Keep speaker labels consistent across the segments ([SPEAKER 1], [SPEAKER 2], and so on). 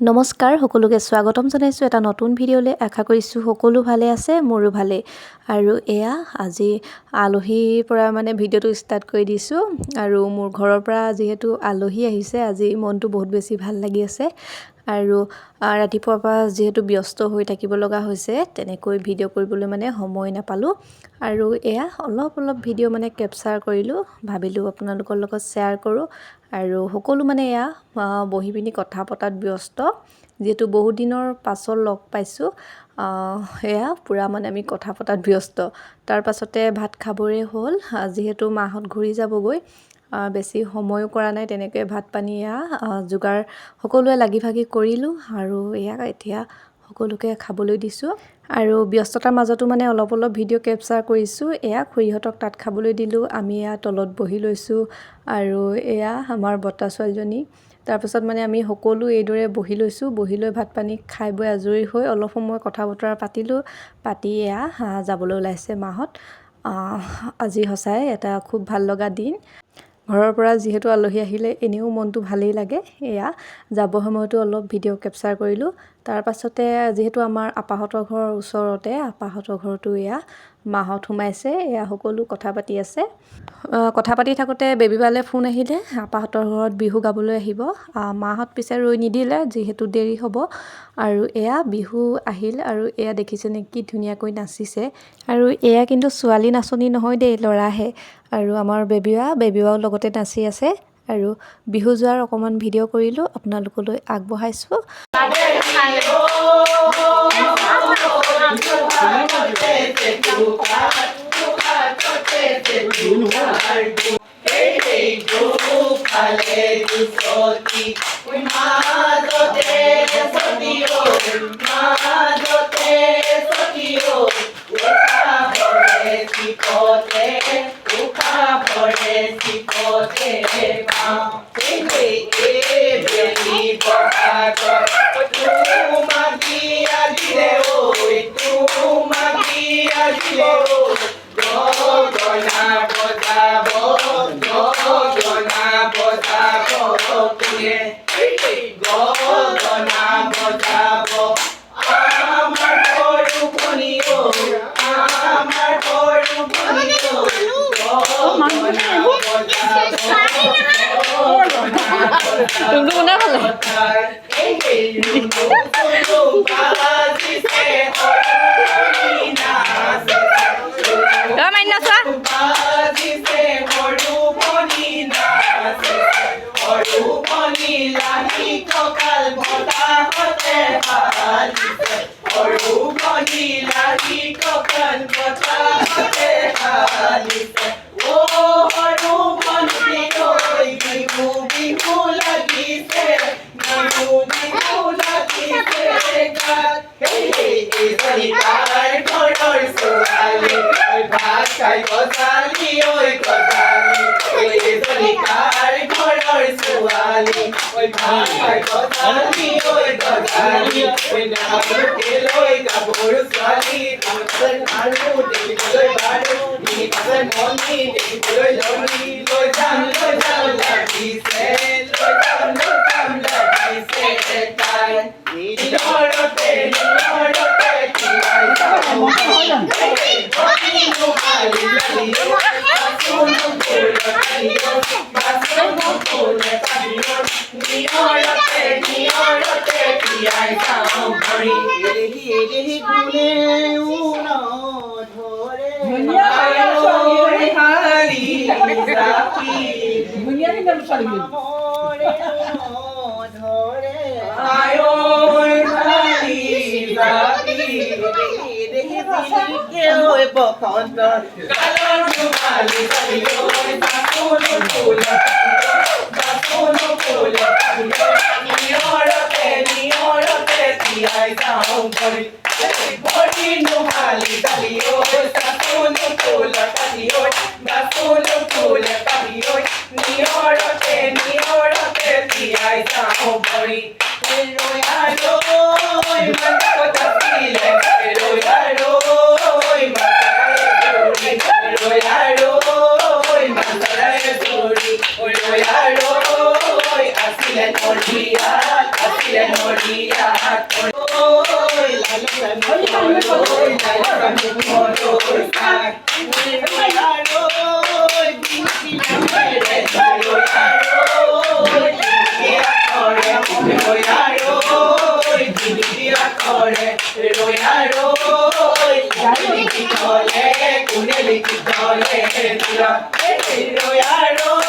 [SPEAKER 1] নমস্কাৰ সকলোকে স্বাগতম জনাইছোঁ এটা নতুন ভিডিঅ'লৈ। আশা কৰিছোঁ সকলো ভালে আছে, মোৰো ভালেই। আৰু এয়া আজি আলহীৰ পৰা ভিডিঅ'টো ষ্টাৰ্ট কৰি দিছোঁ। আৰু মোৰ ঘৰৰ পৰা যিহেতু আলহী আহিছে, আজি মনটো বহুত বেছি ভাল লাগি আছে। আৰু ৰাতিপুৱাৰ পৰা যিহেতু ব্যস্ত হৈ থাকিব লগা হৈছে, তেনেকৈ ভিডিঅ' কৰিবলৈ সময় নাপালোঁ। আৰু এয়া অলপ ভিডিঅ' কেপচাৰ কৰিলোঁ, ভাবিলোঁ আপোনালোকৰ লগত শ্বেয়াৰ কৰোঁ। আৰু সকলো এয়া বহি পিনি কথা পতাত ব্যস্ত, যিহেতু বহুত দিনৰ পাছত লগ পাইছোঁ। এয়া পূৰা আমি কথা পতাত ব্যস্ত। তাৰ পাছতে ভাত খাবৰে হ'ল, যিহেতু মাহঁত ঘূৰি যাবগৈ, বেছি সময়ো কৰা নাই তেনেকৈ ভাত পানী এয়া যোগাৰ সকলোৱে লাগি ভাগি কৰিলোঁ। আৰু এয়া এতিয়া সকলোকে খাবলৈ দিছোঁ। আৰু ব্যস্ততাৰ মাজতো অলপ ভিডিঅ' কেপচাৰ কৰিছোঁ। এয়া খুৰীহঁতক তাত খাবলৈ দিলোঁ, আমি এয়া তলত বহি লৈছোঁ। আৰু এয়া আমাৰ বৰ্তা ছোৱালীজনী। তাৰপাছত আমি সকলো এইদৰে বহি লৈছোঁ, বহি লৈ ভাত পানী খাই বৈ আজৰি হৈ অলপ সময় কথা বতৰা পাতিলোঁ। পাতি এয়া যাবলৈ ওলাইছে মাহঁত। আজি সঁচাই এটা খুব ভাল লগা দিন। ঘৰৰ পৰা যিহেতু আলহী আহিলে এনেও মনটো ভালেই লাগে। এয়া যাব সময়তো অলপ ভিডিঅ' কেপচাৰ কৰিলোঁ। তাৰ পাছতে যিহেতু আমাৰ আপাহঁতৰ ঘৰৰ ওচৰতে, আপাহঁতৰ ঘৰতো এয়া মাহঁত সোমাইছে, এয়া সকলো কথা পাতি আছে। কথা পাতি থাকোঁতে বেবীবালৈ ফোন আহিলে, আপাহঁতৰ ঘৰত বিহু গাবলৈ আহিব। মাহঁত পিছে ৰৈ নিদিলে, যিহেতু দেৰি হ'ব। আৰু এয়া বিহু আহিল, আৰু এয়া দেখিছেনে কি ধুনীয়াকৈ নাচিছে। আৰু এয়া কিন্তু ছোৱালী নাচনী নহয় দেই, ল'ৰাহে। আৰু আমাৰ বেবীবাও লগতে নাচি আছে। আৰু বিহু যোৱাৰ অকণমান ভিডিঅ' কৰিলোঁ, আপোনালোকলৈ আগবঢ়াইছোঁ।
[SPEAKER 2] Royaroi, Didia Kore, Royaroi, Kuneli Kole, Kuneli Kole, Royaroi,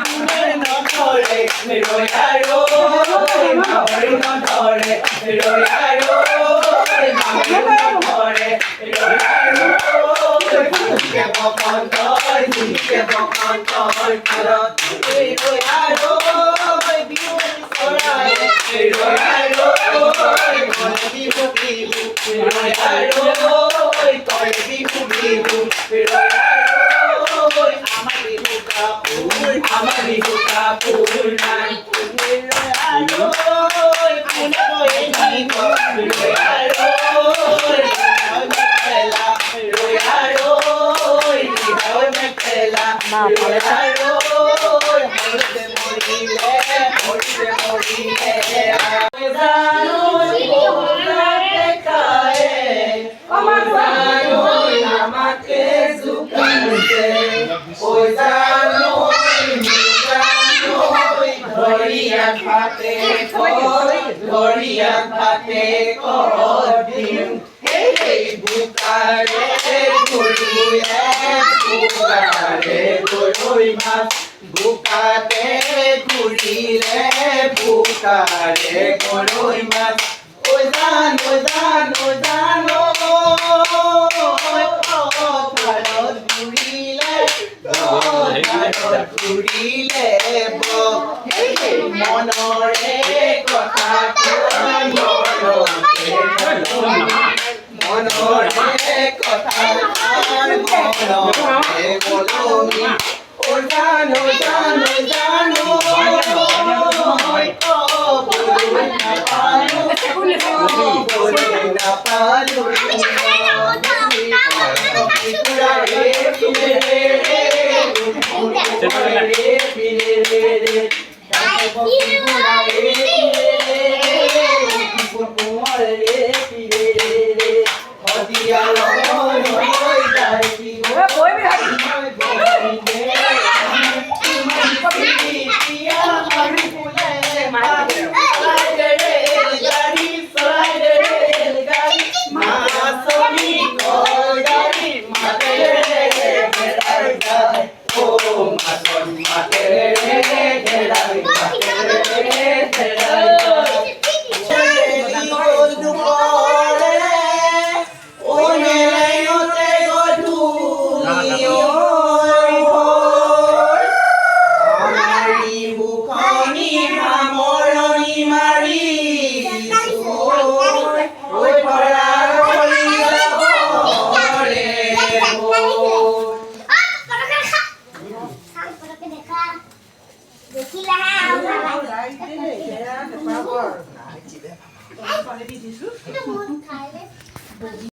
[SPEAKER 2] Kuneli Kole, Royaroi, Mavaruna Kore, Royaroi, Mavaruna Kore, Royaroi, Kunike Bokantoy, Kunike Bokantoy, Royaroi, Biu Sorai, Royaroi, Kole Biu Biu, Royaroi, Kole Biu Biu, Royaroi, Amari Kapur, Amari Kapur, Royaroi, Pune Boy Niko, Royaroi, Royaroi, Royaroi, Mekela, Royaroi, Morite Morile, Morite Morile, Oizanoi, Omate Kae, Oizanoi, Amate Zukante, Oizanoi, Mizanoi, Gloria Pate Kod, Gloria Pate Kodim, Hey, Bukare, Gurule, Bukare, Guruimas, Bukate, Gurile, Bukare, Guruimas, Oizan, Oizan, Oizan, Tarot, Gurile, Tarot, Gurile, Bo, Hey, Monore, Kotaku, Monore, Kotaku, Monore, Moloni, Oizan, Oizan, Oizan,